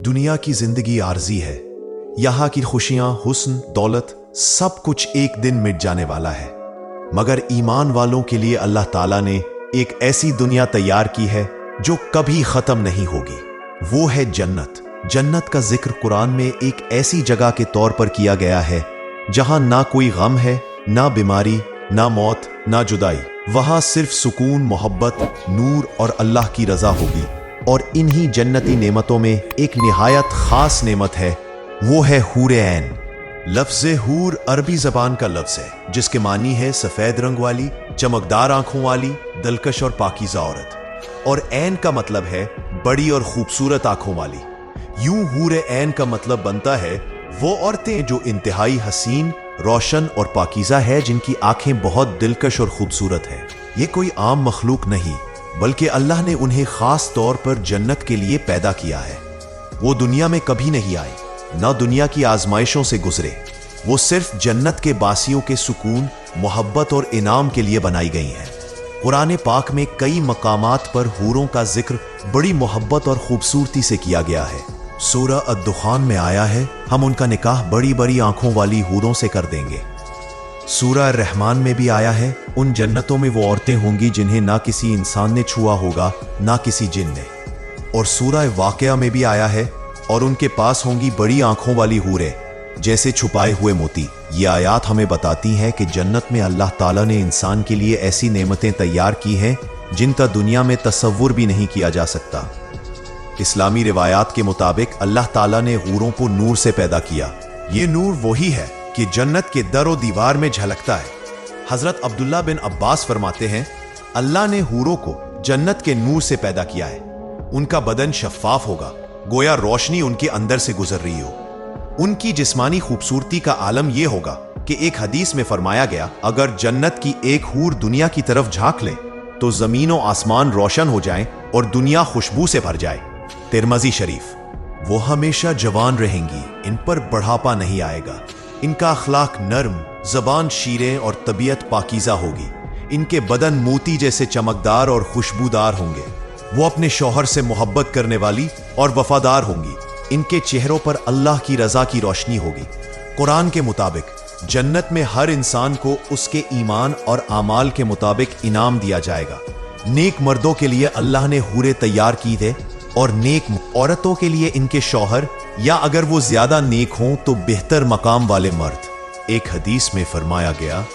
दुनिया की जिंदगी आर्जी है। यहाँ की खुशियां, हुस्न, दौलत सब कुछ एक दिन मिट जाने वाला है। मगर ईमान वालों के लिए अल्लाह ताला ने एक ऐसी दुनिया तैयार की है जो कभी खत्म नहीं होगी। वो है जन्नत। जन्नत का जिक्र कुरान में एक ऐसी जगह के तौर पर किया गया है जहां ना कोई गम है, ना बीमारी, ना मौत, ना जुदाई। वहां सिर्फ सुकून, मोहब्बत, नूर और अल्लाह की रजा होगी। और इन्हीं जन्नती नेमतों में एक निहायत खास नेमत है, वो है हूरे ऐन। लफ्ज़ हूर अरबी जबान का लफ्ज़ है जिसके मानी है सफेद रंग वाली, चमकदार आंखों वाली, दिलकश और पाकीज़ा औरत। और ऐन का मतलब है बड़ी और खूबसूरत आंखों वाली। यूं हूरे ऐन का मतलब बनता है वो औरतें जो इंतहाई हसीन, रोशन और पाकीज़ा है, जिनकी आंखें बहुत दिलकश और खूबसूरत है। ये कोई आम मखलूक नहीं, बल्कि अल्लाह ने उन्हें खास तौर पर जन्नत के लिए पैदा किया है। वो दुनिया में कभी नहीं आए, ना दुनिया की आजमाइशों से गुजरे। वो सिर्फ जन्नत के बासियों के सुकून, मोहब्बत और इनाम के लिए बनाई गई हैं। कुरान पाक में कई मकामात पर हूरों का जिक्र बड़ी मोहब्बत और खूबसूरती से किया गया है। सूरह अद-दुखान में आया है, हम उनका निकाह बड़ी बड़ी आंखों वाली हूरों से कर देंगे। सूरह रहमान में भी आया है, उन जन्नतों में वो औरतें होंगी जिन्हें ना किसी इंसान ने छुआ होगा, ना किसी जिन ने। और सूरह वाक़या में भी आया है, और उनके पास होंगी बड़ी आंखों वाली हूरें जैसे छुपाए हुए मोती। ये आयात हमें बताती हैं कि जन्नत में अल्लाह ताला ने इंसान के लिए ऐसी नेमतें तैयार की हैं जिनका दुनिया में तसव्वुर भी नहीं किया जा सकता। इस्लामी रिवायात के मुताबिक अल्लाह ताला ने हूरों को नूर से पैदा किया। ये नूर वही है कि जन्नत के दर और दीवार में झलकता है। हजरत अब्दुल्ला बिन अब्बास फरमाते हैं, अल्लाह ने हूरों को जन्नत के नूर से पैदा किया है। उनका बदन शफ्फाफ होगा, गोया रोशनी उनके अंदर से गुजर रही हो। उनकी जिस्मानी खूबसूरती का आलम यह होगा कि एक हदीस में फरमाया गया, अगर जन्नत की एक हूर दुनिया की तरफ झांक ले तो जमीन और आसमान रोशन हो जाएं और दुनिया खुशबू से भर जाए। तिरमिज़ी शरीफ। वो हमेशा जवान रहेंगी, इन पर बढ़ापा नहीं आएगा। इनका अखलाक नर्म, जबान शीरें और तबीयत पाकीज़ा होगी। इनके बदन मोती जैसे चमकदार और खुशबूदार होंगे। वो अपने शौहर से मोहब्बत करने वाली और वफादार होंगी। इनके चेहरों पर अल्लाह की रजा की रोशनी होगी। कुरान के मुताबिक जन्नत में हर इंसान को उसके ईमान और आमाल के मुताबिक इनाम दिया जाएगा। नेक मर्दों के लिए अल्लाह ने हूरें तैयार की थे और नेक औरतों के लिए इनके शौहर, या अगर वो ज्यादा नेक हों तो बेहतर मकाम वाले मर्द। एक हदीस में फरमाया गया,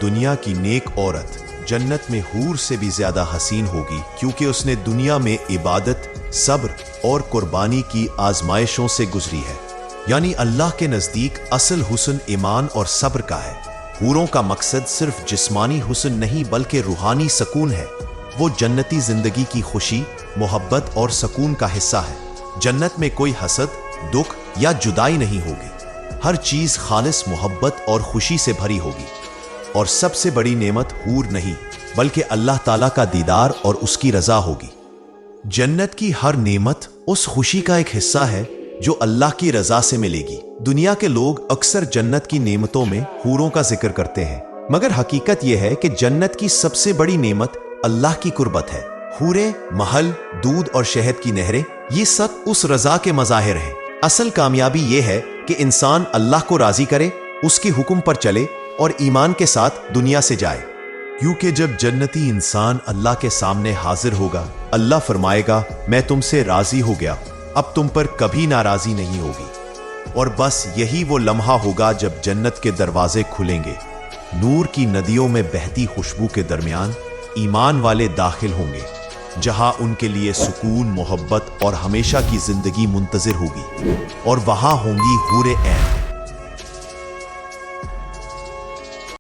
दुनिया की नेक औरत जन्नत में हूर से भी ज्यादा हसीन होगी, क्योंकि उसने दुनिया में इबादत, सब्र और कुर्बानी की आजमाइशों से गुजरी है। यानी अल्लाह के नजदीक असल हुस्न ईमान और सब्र का है। हूरों का मकसद सिर्फ जिस्मानी हुस्न नहीं बल्कि रूहानी सुकून है। वो जन्नती जिंदगी की खुशी, मोहब्बत और सुकून का हिस्सा है। जन्नत में कोई हसद, दुख या जुदाई नहीं होगी। हर चीज खालिस मोहब्बत और खुशी से भरी होगी। और सबसे बड़ी नेमत हूर नहीं बल्कि अल्लाह ताला का दीदार और उसकी रजा होगी। जन्नत की हर नेमत उस खुशी का एक हिस्सा है जो अल्लाह की रजा से मिलेगी। दुनिया के लोग अक्सर जन्नत की नेमतों में हूरों का जिक्र करते हैं, मगर हकीकत यह है कि जन्नत की सबसे बड़ी नेमत अल्लाह की कुर्बत है। हूरें, महल, दूध और शहद की नहरें, ये सब उस रजा के मज़ाहिर हैं। असल कामयाबी यह है कि इंसान अल्लाह को राजी करे, उसके हुक्म पर चले और ईमान के साथ दुनिया से जाए। क्योंकि जब जन्नती इंसान अल्लाह के सामने हाजिर होगा, अल्लाह फरमाएगा, मैं तुमसे राजी हो गया, अब तुम पर कभी नाराजी नहीं होगी। और बस यही वो लम्हा होगा जब जन्नत के दरवाजे खुलेंगे। नूर की नदियों में बहती खुशबू के दरमियान ईमान वाले दाखिल होंगे, जहां उनके लिए सुकून, मोहब्बत और हमेशा की जिंदगी मुंतजिर होगी। और वहां होंगी हूरें ऐन।